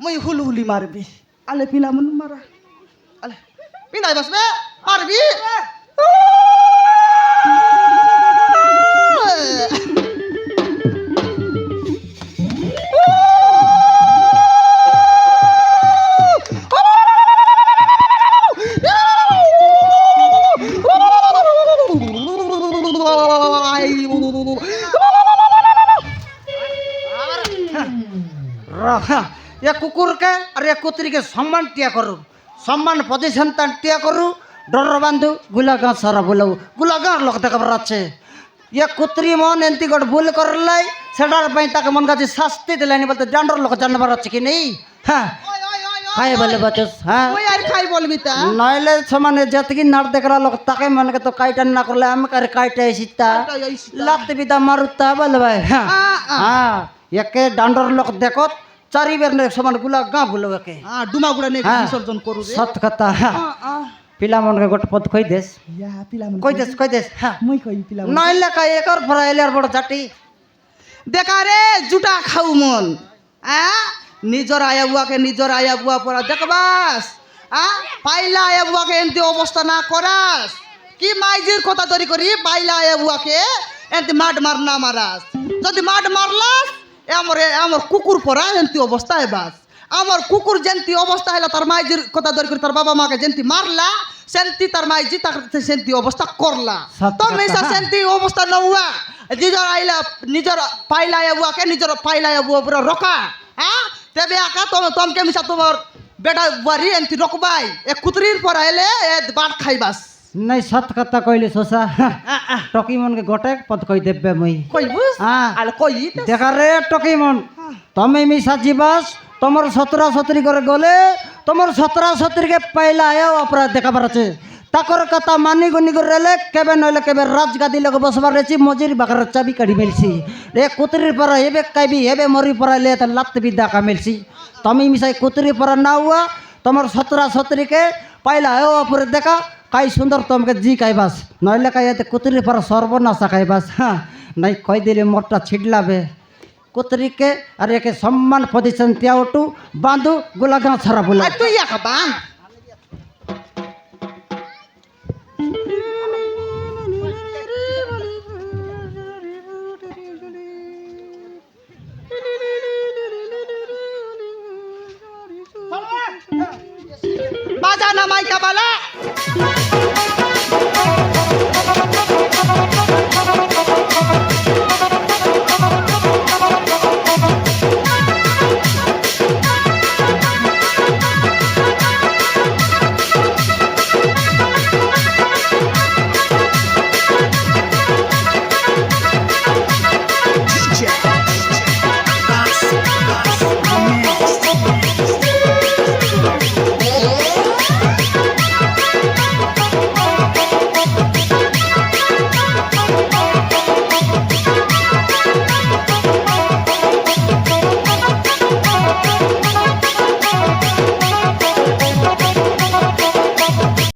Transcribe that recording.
মই হুলি মারবি আলে পিলামন মারা আলে পিনাই বসবে মারবি কুকুর কে আর কুতরি কে সম্মান টিয়া করু সম্মান পজিশন তার টিয়া করু ডর বান্ধু গুলা গাঁ সারা বলেও গুলা গাঁর লোক দেখাবার আছে কুতরি মন এমতি গোট ভুল করলাই সেটার পাই তাকে মন কাছে শাস্তি দিলানি বলতে জানর লোক জানবার আছে কি নেই হ্যাঁ খাই বলে বাচস হ্যাঁ ওই আর খাই বলবি তা নইলে সমানে যেতকি নাট দেখরা লোক তাকে মনকে তো কাইটান না করলে আমি কারে কাইটা এসিতা লাগতে বিদা মারুতা বলে ভাই হ্যাঁ হ্যাঁ একে ডান্ডর লোক দেখত চারি বের সমান গুলা গাঁ বলো একে ডুমা গুড়া নিয়ে বিসর্জন করু রে সত কথা পিলা মনকে গোট পদ কই দেস ইয়া পিলামন কই দেস হ্যাঁ মই কই পিলামন নইলে কাই একর ফরাইলে আর বড় জাটি দেখা রে জুটা খাও মন নিজর আয়া বুয়া পড়া দেখবাস পাইলা আয়া বুয়াকে এমতি অবস্থা না করাস কি মাইজির কথা তৈরি করি পাইলা আয়া বুয়াকে এমতি মাঠ মার না মারাস যদি মাঠ মারলাস আমার কুকুর পড়া এমতি অবস্থা বাস আমার কুকুর যেমতি অবস্থা হলো তার মাইজির কথা তৈরি করি তার বাবা মাকে যেমতি মারলা সেমতি তার মাইজি তার সেমতি অবস্থা করলা তুমি সেমতি অবস্থা নৌয়া নিজর পাইলা আয়া বুয়াকে নিজর পাইলা আয়া বুয়া পুরো রকা তেবে আকা তমকে মিশা তোমার বেটা বাড়ি এমতি রকবাই কুতরির পর আইলে বাট খাইবাস নাই সত কথা কইলে শোষা টকি মনকে গোটে পদ কই দেবে মই কইবুস আলে কই দেখা রে টকি মন তুমি মিশা জীবাস তোমার 17 করে গলে তোমার 17 কে পাইলা আয়া অপরাধ দেখাবার আছে তাকর কথা মানি গুনি করে রেলে কেবে নইলে কেবে রাজগাদি লোক বসবার রেছি মজির বাকার চাবি কাড়ি মেলছি রে কুতরির পরা হেবে কাইবি হেবে মরি পড়াইলে তার লাত্তি বিদ্যা কামেলছি তুমি মিশাই কুতরি পরা না হুয়া তোমার 17 কে পাইলা আয়া অপরাধ দেখা কাই সুন্দর তোমাকে জি কাইবাস নইলে কাই এতে কুতরি পরা সর্বনাশা কাইবাস হ্যাঁ নাই কই দিলে মোটটা ছিটলাবে কুতরিকে আর একে সম্মান পজিশন তিয়া উঠু বাঁধু গোলাগাঁ ছাড়া বলে তুই একা বান বাজা না মাইকা বালা